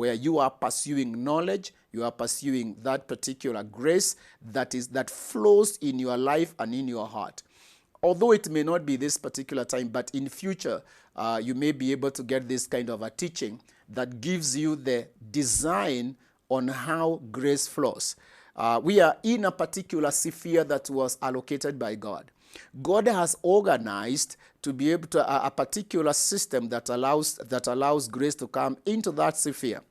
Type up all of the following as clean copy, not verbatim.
where you are pursuing knowledge, you are pursuing that particular grace that flows in your life and in your heart. Although it may not be this particular time, but in future, you may be able to get this kind of a teaching that gives you the design on how grace flows. We are in a particular sphere that was allocated by God. God has organized to be able to a particular system that allows grace to come into that sphere.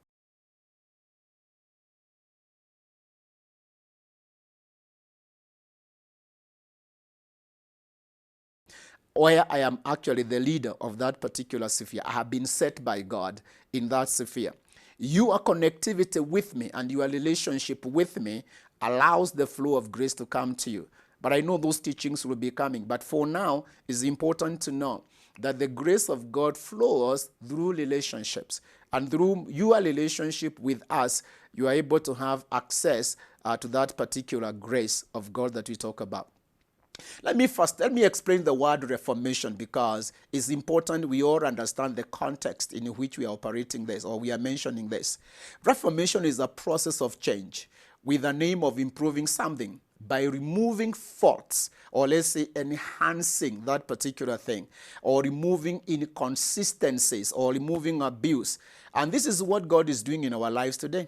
Where I am actually the leader of that particular sphere. I have been set by God in that sphere. Your connectivity with me and your relationship with me allows the flow of grace to come to you. But I know those teachings will be coming. But for now, it's important to know that the grace of God flows through relationships. And through your relationship with us, you are able to have access to that particular grace of God that we talk about. Let me explain the word reformation, because it's important we all understand the context in which we are operating this, or we are mentioning this. Reformation is a process of change with the aim of improving something by removing faults, or let's say enhancing that particular thing, or removing inconsistencies, or removing abuse. And this is what God is doing in our lives today.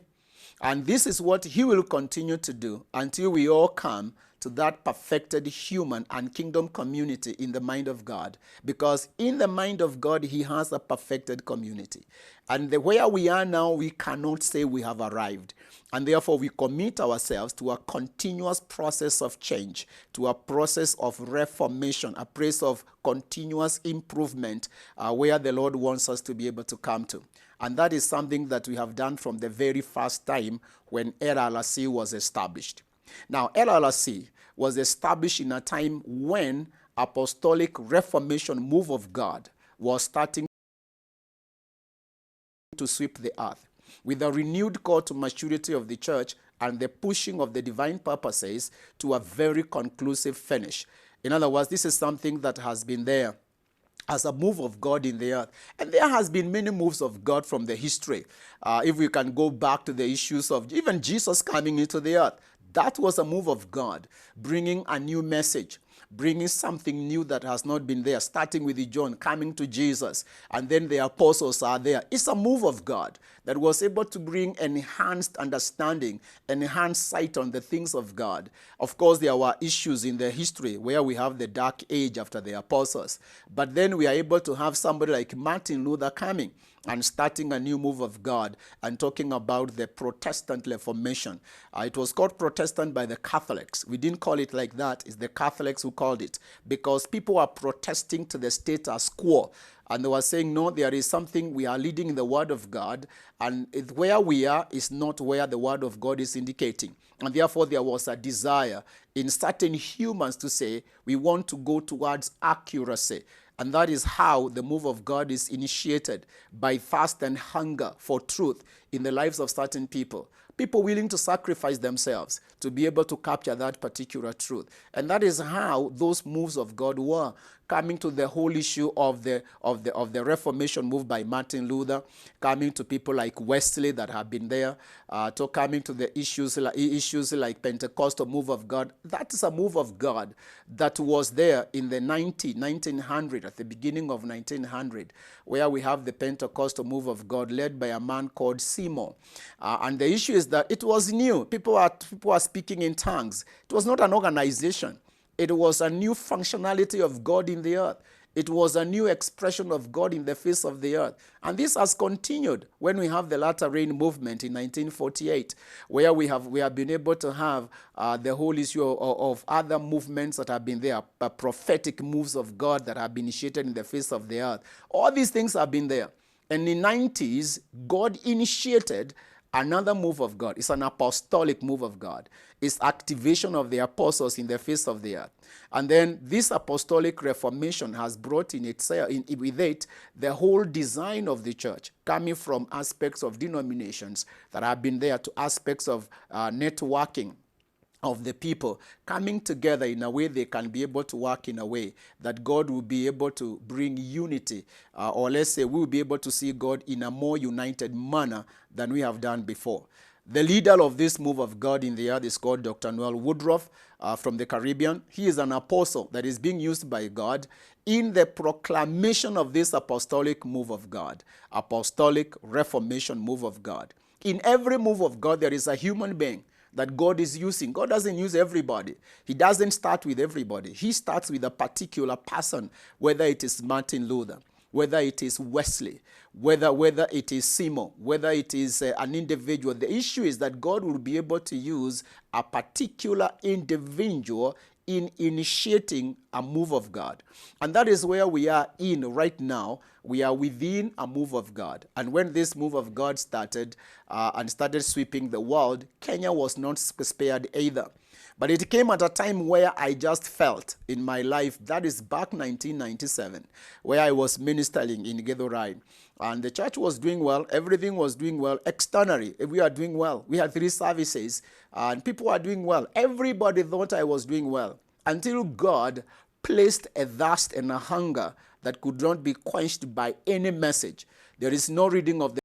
And this is what he will continue to do until we all come to that perfected human and kingdom community in the mind of God. Because in the mind of God, he has a perfected community. And where we are now, we cannot say we have arrived. And therefore, we commit ourselves to a continuous process of change, to a process of reformation, a process of continuous improvement, where the Lord wants us to be able to come to. And that is something that we have done from the very first time when LLC was established. Now, LLC was established in a time when apostolic reformation move of God was starting to sweep the earth, with a renewed call to maturity of the church and the pushing of the divine purposes to a very conclusive finish. In other words, this is something that has been there as a move of God in the earth. And there has been many moves of God from the history. If we can go back to the issues of even Jesus coming into the earth, that was a move of God, bringing a new message, bringing something new that has not been there, starting with John coming to Jesus, and then the apostles are there. It's a move of God that was able to bring enhanced understanding, enhanced sight on the things of God. Of course, there were issues in the history where we have the dark age after the apostles, but then we are able to have somebody like Martin Luther coming and starting a new move of God and talking about the Protestant Reformation. It was called Protestant by the Catholics. We didn't call it like that. It's the Catholics who called it, because people are protesting to the status quo. And they were saying, no, there is something, we are leading in the Word of God, and where we are is not where the Word of God is indicating. And therefore, there was a desire in certain humans to say, we want to go towards accuracy. And that is how the move of God is initiated, by thirst and hunger for truth in the lives of certain people. People willing to sacrifice themselves to be able to capture that particular truth. And that is how those moves of God were, coming to the whole issue of the Reformation move by Martin Luther, coming to people like Wesley that have been there, to coming to the issues like Pentecostal move of God. That is a move of God that was there in the 1900, at the beginning of 1900, where we have the Pentecostal move of God led by a man called Seymour. And the issue is that it was new. People are speaking in tongues. It was not an organization. It was a new functionality of God in the earth. It was a new expression of God in the face of the earth. And this has continued when we have the Latter Rain movement in 1948, where we have been able to have the whole issue of other movements that have been there, prophetic moves of God that have been initiated in the face of the earth. All these things have been there. And in the 90s, God initiated another move of God. It's an apostolic move of God. It's activation of the apostles in the face of the earth. And then this apostolic reformation has brought in itself, with it, the whole design of the church, coming from aspects of denominations that have been there to aspects of networking, of the people coming together in a way they can be able to work in a way that God will be able to bring unity, or let's say we will be able to see God in a more united manner than we have done before. The leader of this move of God in the earth is called Dr. Noel Woodruff from the Caribbean. He is an apostle that is being used by God in the proclamation of this apostolic move of God, apostolic reformation move of God. In every move of God, there is a human being that God is using. God doesn't use everybody. He doesn't start with everybody. He starts with a particular person, whether it is Martin Luther, whether it is Wesley, whether it is Seymour, whether it is an individual. The issue is that God will be able to use a particular individual in initiating a move of God. And that is where we are in right now. We are within a move of God. And when this move of God started and started sweeping the world, Kenya was not spared either. But it came at a time where I just felt in my life, that is back 1997, where I was ministering in Githurai. And the church was doing well. Everything was doing well. Externally, we are doing well. We had 3 services, and people are doing well. Everybody thought I was doing well until God placed a thirst and a hunger that could not be quenched by any message. There is no reading of the